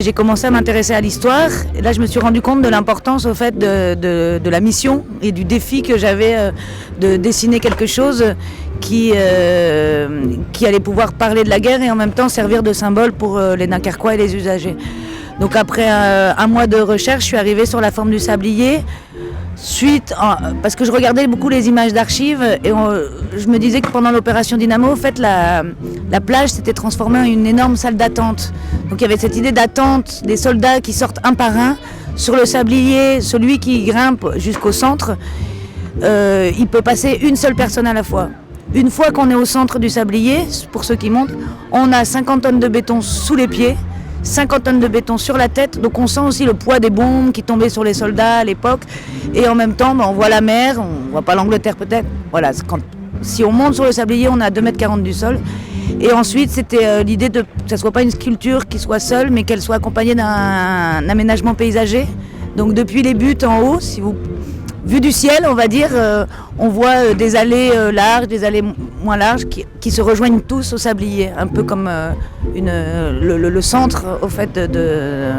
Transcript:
j'ai commencé à m'intéresser à l'histoire. Et là, je me suis rendu compte de l'importance au fait de la mission et du défi que j'avais de dessiner quelque chose qui allait pouvoir parler de la guerre et en même temps servir de symbole pour les Dunkerquois et les usagers. Donc après un mois de recherche, je suis arrivée sur la forme du sablier. Parce que je regardais beaucoup les images d'archives et je me disais que pendant l'opération Dynamo, en fait, la plage s'était transformée en une énorme salle d'attente. Donc il y avait cette idée d'attente des soldats qui sortent un par un. Sur le sablier, celui qui grimpe jusqu'au centre, il peut passer une seule personne à la fois. Une fois qu'on est au centre du sablier, pour ceux qui montent, on a 50 tonnes de béton sous les pieds, 50 tonnes de béton sur la tête, donc on sent aussi le poids des bombes qui tombaient sur les soldats à l'époque. Et en même temps, on voit la mer, on voit pas l'Angleterre peut-être. Voilà, si on monte sur le sablier, on est à 2,40 m du sol. Et ensuite, c'était l'idée que ça ne soit pas une sculpture qui soit seule, mais qu'elle soit accompagnée d'un aménagement paysager. Donc depuis les buttes en haut, vu du ciel, on va dire, on voit des allées larges, des allées moins larges qui se rejoignent tous au sablier, un peu comme le centre au fait de